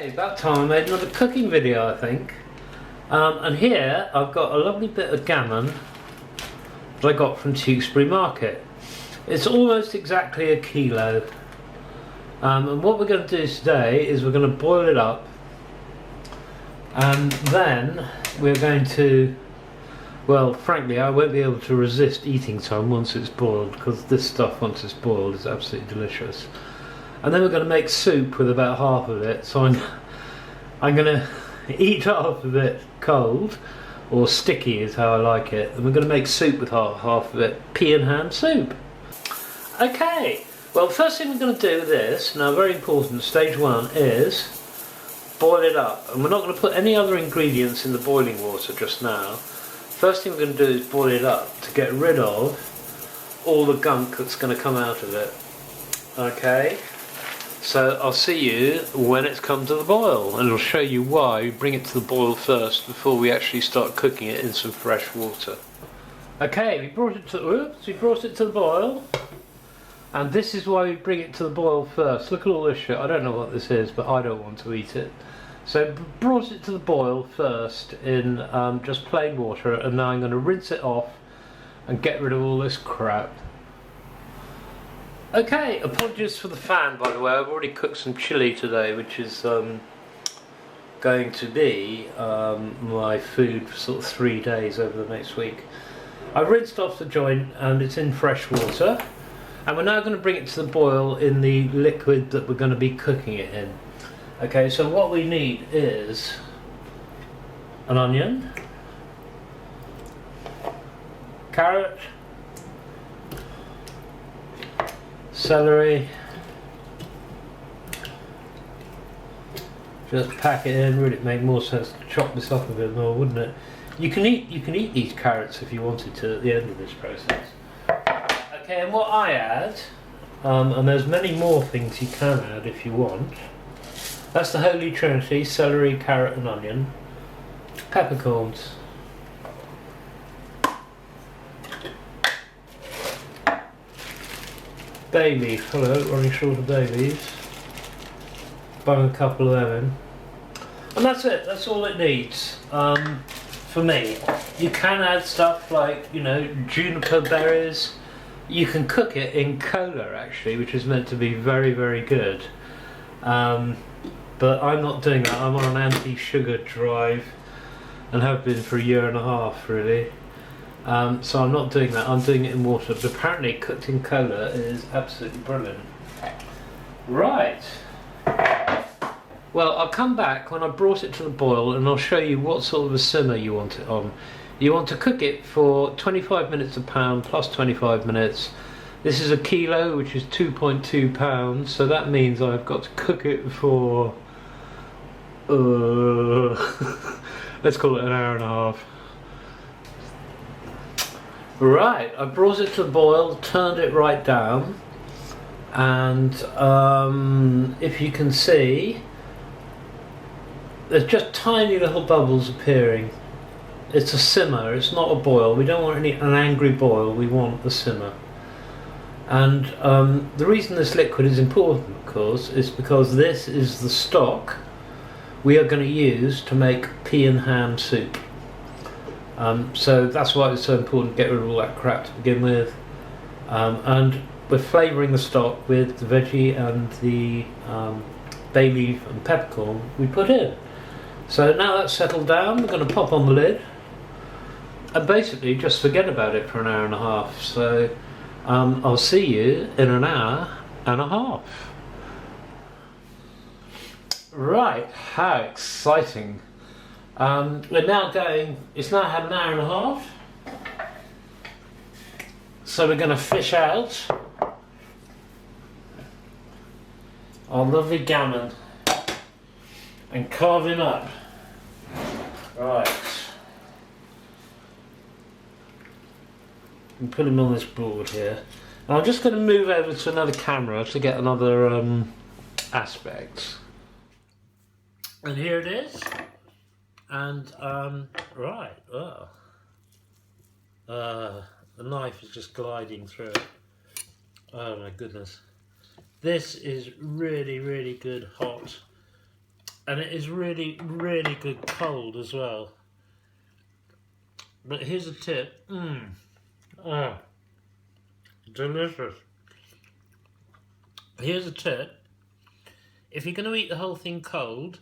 Okay, about time I made another cooking video, I think. And here I've got a lovely bit of gammon that I got from Tewkesbury market. It's almost exactly a kilo. And what we're going to do today is we're going to boil it up, and then we're going to, well, frankly, I won't be able to resist eating some once it's boiled, because this stuff, once it's boiled, is absolutely delicious. And then we're going to make soup with about half of it, so I'm going to eat half of it cold, or sticky is how I like it, and we're going to make soup with half of it, pea and ham soup. Okay, well, the first thing we're going to do with this, now very important, stage one, is boil it up. And we're not going to put any other ingredients in the boiling water just now. First thing we're going to do is boil it up to get rid of all the gunk that's going to come out of it. Okay, so I'll see you when it's come to the boil, and I'll show you why we bring it to the boil first before we actually start cooking it in some fresh water. Okay, we brought it to the boil, and this is why we bring it to the boil first. Look at all this shit. I don't know what this is, but I don't want to eat it. So brought it to the boil first in just plain water, and now I'm going to rinse it off and get rid of all this crap. Okay, apologies for the fan, by the way. I've already cooked some chilli today, which is going to be my food for sort of 3 days over the next week. I've rinsed off the joint and it's in fresh water, and we're now going to bring it to the boil in the liquid that we're going to be cooking it in. Okay, so what we need is an onion, carrot, celery. Just pack it in. Would it make more sense to chop this up a bit more, wouldn't it? You can eat these carrots if you wanted to at the end of this process. Okay, and what I add, and there's many more things you can add if you want. That's the holy trinity: celery, carrot and onion. Peppercorns. Bay leaf. Hello, running short of bay leaves. Bung a couple of them in. And that's it, that's all it needs. For me. You can add stuff like, you know, juniper berries. You can cook it in cola actually, which is meant to be very, very good. But I'm not doing that. I'm on an anti-sugar drive and have been for 1.5 years really. So I'm not doing that. I'm doing it in water. But apparently cooked in cola is absolutely brilliant. Right. Well, I'll come back when I brought it to the boil, and I'll show you what sort of a simmer you want it on. You want to cook it for 25 minutes a pound plus 25 minutes. This is a kilo, which is 2.2 pounds, so that means I've got to cook it for let's call it 1.5 hours. Right, I brought it to the boil, turned it right down, and if you can see, there's just tiny little bubbles appearing. It's a simmer, it's not a boil. We don't want an angry boil, we want a simmer. And the reason this liquid is important, of course, is because this is the stock we are going to use to make pea and ham soup. So that's why it's so important to get rid of all that crap to begin with. And we're flavouring the stock with the veggie and the bay leaf and peppercorn we put in. So now that's settled down, we're going to pop on the lid and basically just forget about it for 1.5 hours. So I'll see you in 1.5 hours. Right, how exciting. We're now going, it's now had 1.5 hours. So we're going to fish out our lovely gammon and carve him up. Right. And put him on this board here. And I'm just going to move over to another camera to get another aspect. And here it is. And right, oh. The knife is just gliding through it. Oh my goodness. This is really, really good hot And it is really, really good cold as well. But here's a tip. Delicious. Here's a tip. If you're going to eat the whole thing cold,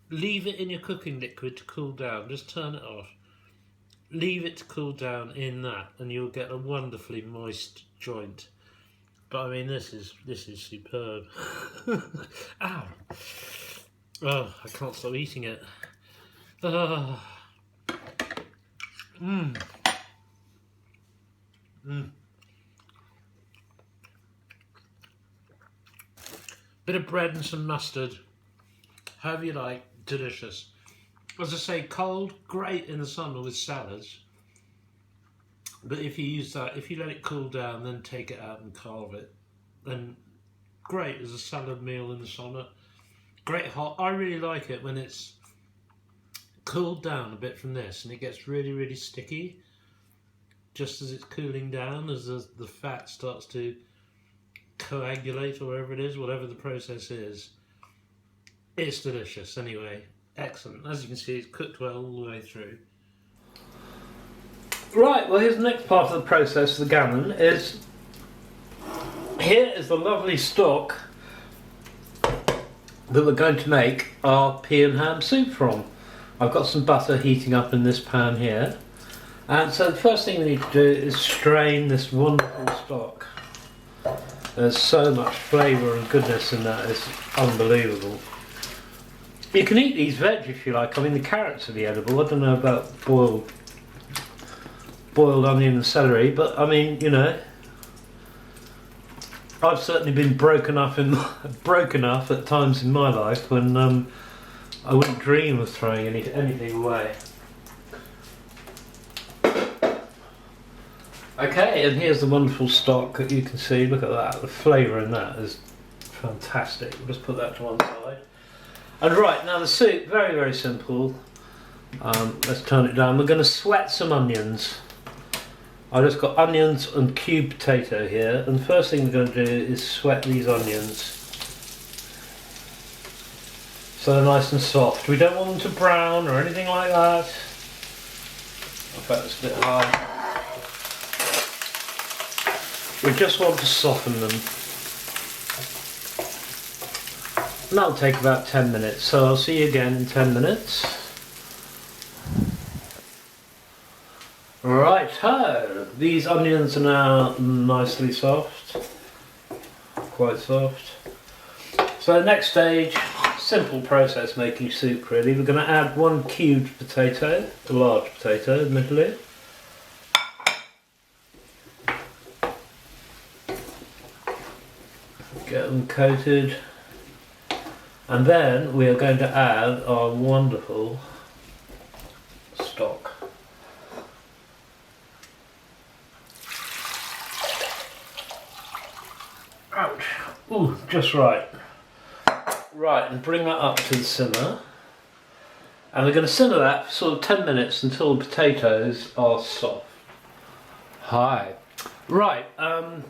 leave it in your cooking liquid to cool down. Just turn it off. Leave it to cool down in that, and you'll get a wonderfully moist joint. But I mean, this is superb. Ow! Oh, I can't stop eating it. Oh. Bit of bread and some mustard. However you like, delicious. As I say, cold, great in the summer with salads. But if you use that, if you let it cool down, then take it out and carve it, then great as a salad meal in the summer. Great hot. I really like it when it's cooled down a bit from this and it gets really, really sticky. Just as it's cooling down, as the fat starts to coagulate or whatever it is, whatever the process is. It's delicious anyway. Excellent. As you can see, it's cooked well all the way through. Right, well here's the next part of the process of the gammon. Here is the lovely stock that we're going to make our pea and ham soup from. I've got some butter heating up in this pan here. And so the first thing we need to do is strain this wonderful stock. There's so much flavour and goodness in that, it's unbelievable. You can eat these veg if you like. I mean, the carrots are edible. I don't know about boiled onion and celery, but I mean, you know, I've certainly been broken up at times in my life when I wouldn't dream of throwing anything away. Okay, and here's the wonderful stock that you can see. Look at that, the flavour in that is fantastic. We'll just put that to one side. And right, now the soup, very, very simple. Let's turn it down. We're going to sweat some onions. I just got onions and cubed potato here, and the first thing we're going to do is sweat these onions so they're nice and soft. We don't want them to brown or anything like that. In fact, it's a bit high. We just want to soften them. And that'll take about 10 minutes, so I'll see you again in 10 minutes. Right-ho, these onions are now nicely soft, quite soft. So the next stage, simple process making soup really. We're going to add one cubed potato, a large potato admittedly. Get them coated. And then we are going to add our wonderful stock. Ouch. Ooh, just right. Right, and bring that up to the simmer. And we're going to simmer that for sort of 10 minutes until the potatoes are soft. Hi. Right, the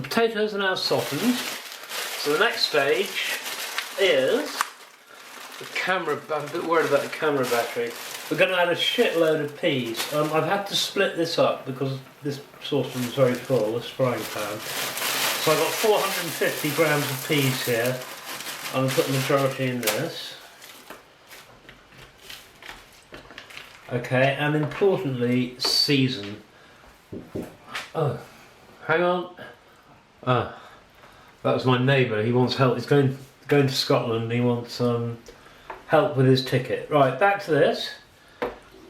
potatoes are now softened. So the next stage is the camera. I'm a bit worried about the camera battery. We're going to add a shitload of peas. I've had to split this up because this saucepan is very full, this frying pan. So I've got 450 grams of peas here. I'm going to put the majority in this. Okay, and importantly, season. Oh, hang on. Ah, that was my neighbour. He wants help. He's going to Scotland. He wants help with his ticket. Right, back to this.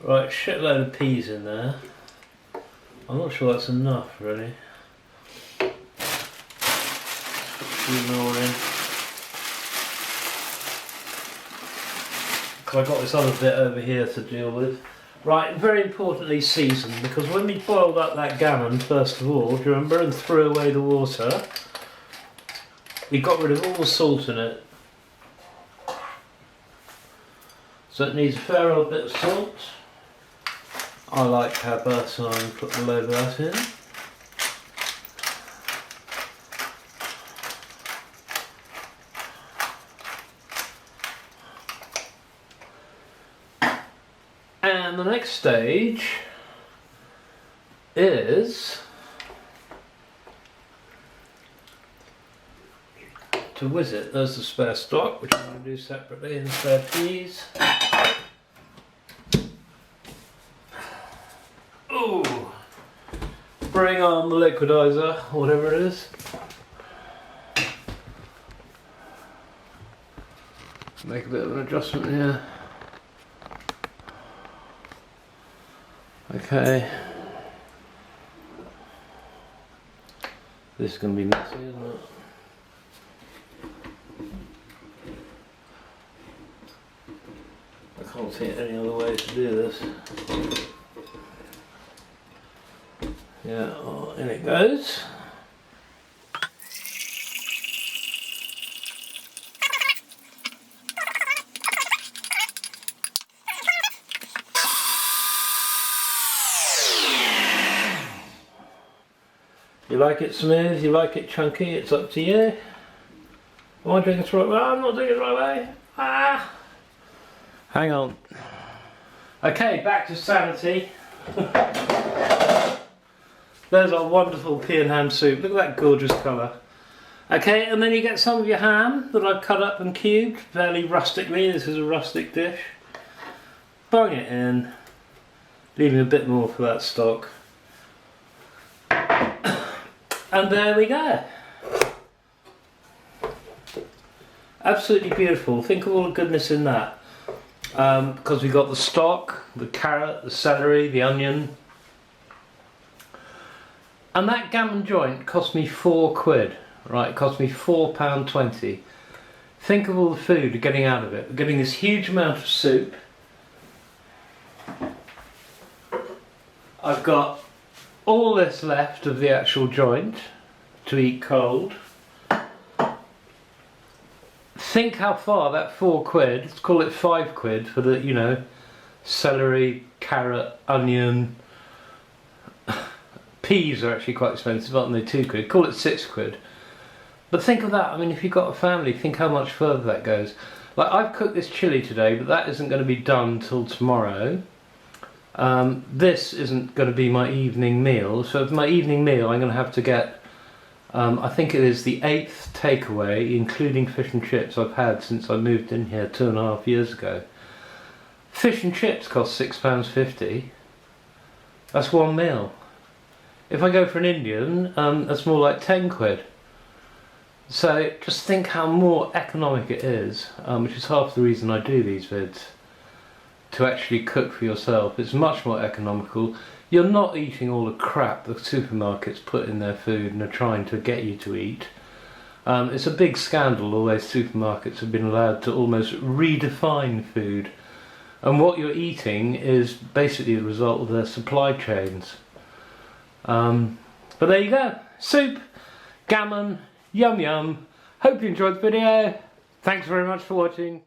Right, shitload of peas in there. I'm not sure that's enough, really. Put a few more in. Because I've got this other bit over here to deal with. Right, and very importantly, season. Because when we boiled up that gammon, first of all, do you remember, and threw away the water, we got rid of all the salt in it. So it needs a fair old bit of salt. I like pepper, so I'm going to put a load of that in. And the next stage is to whiz it. There's the spare stock, which I'm going to do separately, and spare peas. Ooh! Bring on the liquidizer, whatever it is. Make a bit of an adjustment here. Okay. This is going to be messy, isn't it? I can't see any other way to do this. Yeah, oh, in it goes. You like it smooth, you like it chunky, it's up to you. Am I doing it the right way? I'm not doing it the right way. Ah! Hang on. Okay, back to sanity. There's our wonderful pea ham soup. Look at that gorgeous colour. Okay, and then you get some of your ham that I've cut up and cubed fairly rustically. This is a rustic dish. Bung it in, leaving a bit more for that stock. And there we go. Absolutely beautiful. Think of all the goodness in that. Because we've got the stock, the carrot, the celery, the onion. And that gammon joint cost me £4. Right, it cost me £4.20. Think of all the food we're getting out of it. We're getting this huge amount of soup. I've got all this left of the actual joint to eat cold. Think how far that £4, let's call it £5 for the, you know, celery, carrot, onion. Peas are actually quite expensive, aren't they? £2. Call it £6. But think of that, I mean, if you've got a family, think how much further that goes. Like, I've cooked this chilli today, but that isn't going to be done till tomorrow. This isn't going to be my evening meal, so for my evening meal I'm going to have to get, I think it is the 8th takeaway, including fish and chips, I've had since I moved in here 2.5 years ago. Fish and chips cost £6.50. That's one meal. If I go for an Indian, that's more like £10. So just think how more economic it is, which is half the reason I do these vids. To actually cook for yourself, it's much more economical. You're not eating all the crap the supermarkets put in their food and are trying to get you to eat. It's a big scandal, all those supermarkets have been allowed to almost redefine food. And what you're eating is basically the result of their supply chains. But there you go. Soup, gammon, yum yum. Hope you enjoyed the video. Thanks very much for watching.